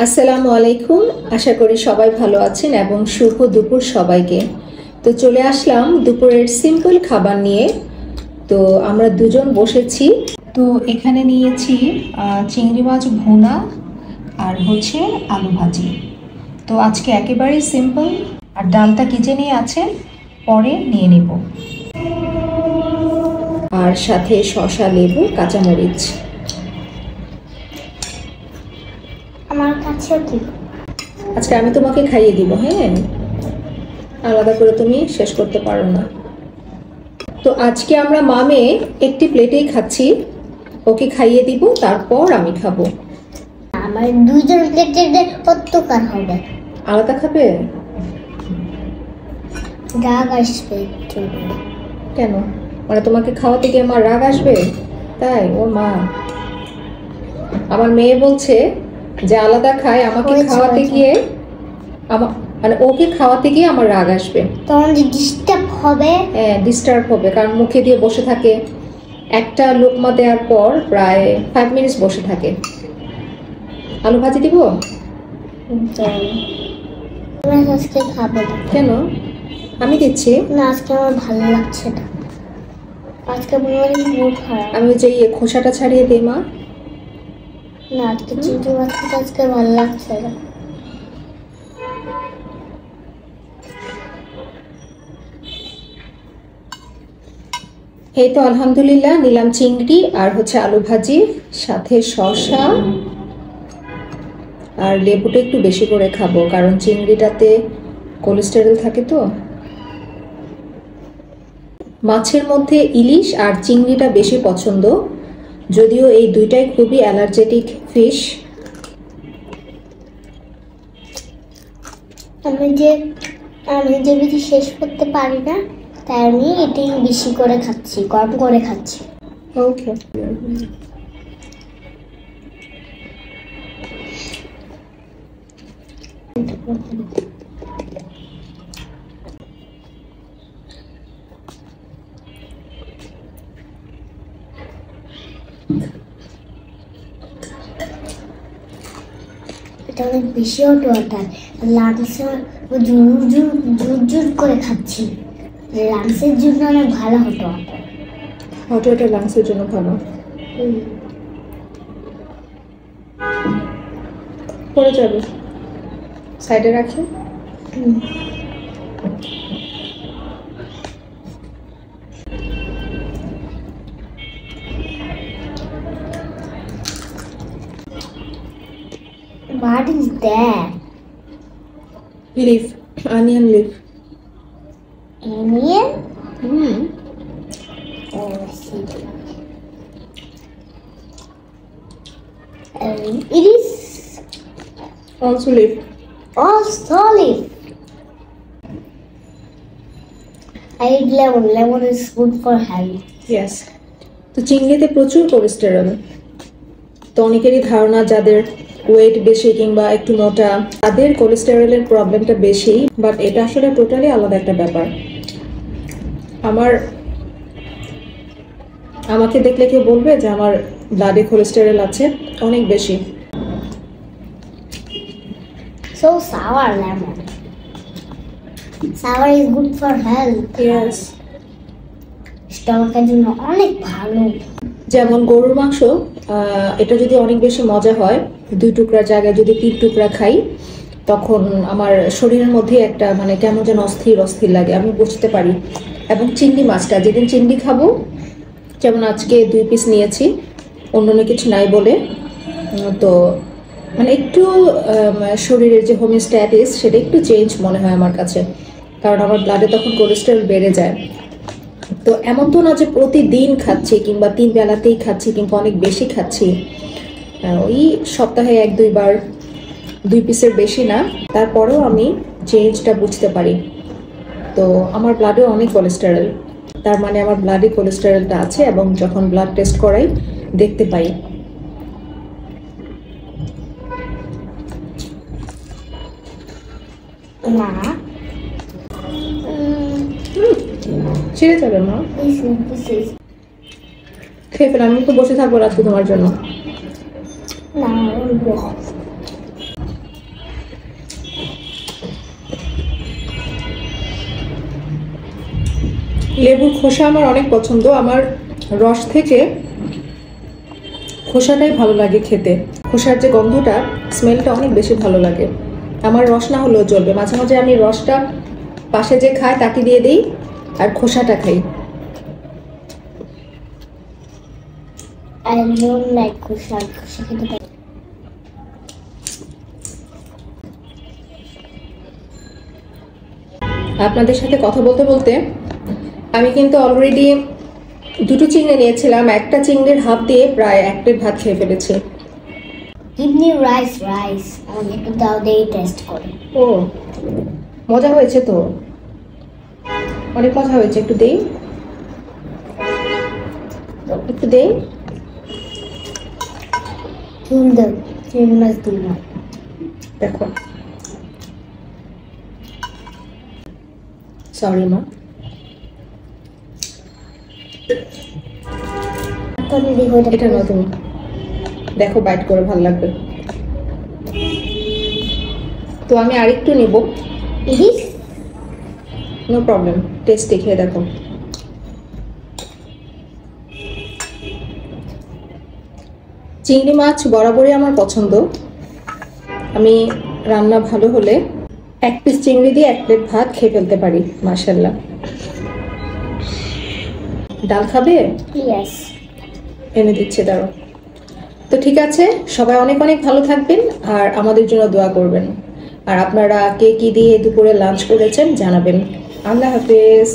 আসসালামু আলাইকুম। আশা করি সবাই ভালো আছেন এবং শুভ দুপুর সবাইকে। তো চলে আসলাম দুপুরের সিম্পল খাবার নিয়ে। তো আমরা দুজন বসেছি। তো এখানে নিয়েছি চিংড়ি মাছ ভুনা আর হচ্ছে আলু ভাজি। তো আজকে একেবারেই সিম্পল। আর ডালটা কিচেনে আছে, পরে নিয়ে নেব। আর সাথে শসা, লেবু, কাঁচামরিচ। আমার কাছেও দিব। আজকে আমি তোমাকে খাইয়ে দিব, হ্যাঁ, আলাদা করে তুমি শেষ করতে পারো না। তো আজকে আমরা মামে একটি প্লেটেই খাচ্ছি, ওকে খাইয়ে দিব, তারপর আমি খাবো। আমার দুইজন প্লেটে কতকার হবে? আলাদা খাবে? রাগ আসবে। কেন? মানে তোমাকে খাওয়াতে গিয়ে আমার রাগ আসবে? তাই? ও মা, আমার মেয়ে বলছে যে আলাদা খায়, আমাকে খাওয়াতে গিয়ে মানে ওকে খাওয়াতে গিয়ে আমার রাগ আসবে। তখন যে ডিস্টার্ব হবে। হ্যাঁ, ডিস্টার্ব হবে, কারণ মুখে দিয়ে বসে থাকে, একটা লোকমা দেওয়ার পর প্রায় 5 মিনিটস বসে থাকে। আলু ভাজি দিব? আজকে খাবে না। কেন? আমি দিচ্ছি। না, আজকে আমার ভালো লাগছে না। আজকে মনে মুড খারাপ। আমি যে খোসাটা ছাড়িয়ে দিই মা। না, আজকে চিংড়ি মাছটা আজকে ভালো লাগছে না। এই তো আলহামদুলিল্লাহ নিলাম চিংড়ি আর হচ্ছে আলু ভাজি, সাথে শসা আর লেবুটা একটু বেশি করে খাবো, কারণ চিংড়িটাতে কোলেস্টেরল থাকে। তো মাছের মধ্যে ইলিশ আর চিংড়িটা বেশি পছন্দ, যদিও এই দুইটাই খুবই অ্যালার্জেটিক ফিশ। আমি যে বেশি শেষ করতে পারি না, তাই আমি এটাই বেশি করে খাচ্ছি, কম করে খাচ্ছি। ওকে। এটা অনেক বেশি হট ওয়াটার, লাংসে জোর করে খাচ্ছি। লাংসের জন্য অনেক ভালো হট ওয়াটার। হট ওয়াটার লাংসের জন্য ভালো। পড়ে যাবে, সাইডে রাখি। What is that? Leaf, onion leaf. Onion? Oh, I see. It is Also leaf. also leaf. I eat lemon. Lemon is good for health. Yes. তো চিংড়িতে প্রচুর কোলেস্টেরল। তো অনেকেরই ধারণা যাদের ওয়েট বেশি কিংবা একটু মোটা, তাদের কোলেস্টেরলের প্রবলেমটা বেশি, বাট এটা আসলে টোটালি আলাদা একটা ব্যাপার। আমাকে দেখলে কেউ বলবে যে আমার ব্লাডে কোলেস্টেরল আছে অনেক বেশি। So sour lemon. Sour is good for health. Yes. স্টমাকের জন্য অনেক ভালো। যেমন গরুর মাংস, এটা যদি অনেক বেশি মজা হয়, 2 টুকরার জায়গায় যদি 3 টুকরা খাই, তখন আমার শরীরের মধ্যে একটা মানে কেমন যেন অস্থির অস্থির লাগে, আমি বুঝতে পারি। এবং চিংড়ি মাছটা যেদিন চিংড়ি খাবো, যেমন আজকে 2 পিস নিয়েছি, অন্য কিছু নাই বলে, তো মানে একটু শরীরের যে হোমিওস্ট্যাটিস সেটা একটু চেঞ্জ মনে হয় আমার কাছে, কারণ আমার ব্লাডে তখন কোলেস্টেরল বেড়ে যায়। তো এমন তো না যে প্রতিদিন খাচ্ছি কিংবা 3 বেলাতেই খাচ্ছি কিংবা অনেক বেশি খাচ্ছি, ওই সপ্তাহে 1-2 বার 2 পিসের বেশি না, তারপরেও আমি চেঞ্জটা বুঝতে পারি। তো আমার ব্লাডে অনেক কোলেস্টেরল, তার মানে আমার ব্লাডে কোলেস্টেরলটা আছে, এবং যখন ব্লাড টেস্ট করাই দেখতে পাই। না, ছেড়ে যাবে মা, খেয়ে ফেলে। আমি তো বসে থাকবো আজকে তোমার জন্য। না, লেবুর খোসা আমার অনেক পছন্দ, আমার রস থেকে খোসাটাই ভালো লাগে খেতে। খোসার যে গন্ধটা, স্মেলটা অনেক বেশি ভালো লাগে। আমার রস না হলেও চলবে, মাঝে মাঝে আমি রসটা পাশে যে খায় তাকে দিয়ে দিই আর খোসাটা খাই। I don't like খোসা খেতে পারি। আপনাদের সাথে কথা বলতে বলতে আমি কিন্তু অলরেডি 2টো চিংড়ি নিয়েছিলাম, একটা চিংড়ির হাফ দিয়ে প্রায় 1 প্লেট ভাত খেয়ে ফেলেছি। Give me rice. আমাকে একটু দাও, দিয়ে টেস্ট করে। ও মজা হয়েছে তো, অনেক মজা হয়েছে। একটু দেই, একটু দেই। সুন্দর চিংড়ি মাছ দিল। দেখো, সরি মা। এটা নাও তুমি, দেখো বাইট করে ভালো লাগবে। তো আমি আরেকটু নিব। ইলিশ নো প্রবলেম, টেস্টি খেয়ে দেখো। চিংড়ি মাছ বরাবরই আমার পছন্দ। আমি রান্না ভালো হলে 1 পিস চিংড়ি দিয়ে 1 প্লেট ভাত খেয়ে ফেলতে পারি, মাশাআল্লাহ। ডাল খাবে? ইয়েস। এনে দিচ্ছে, দাঁড়ো। তো ঠিক আছে, সবাই অনেক অনেক ভালো থাকবেন আর আমাদের জন্য দোয়া করবেন। আর আপনারা কে কি দিয়ে দুপুরে লাঞ্চ করেছেন জানাবেন। আল্লাহ হাফেজ।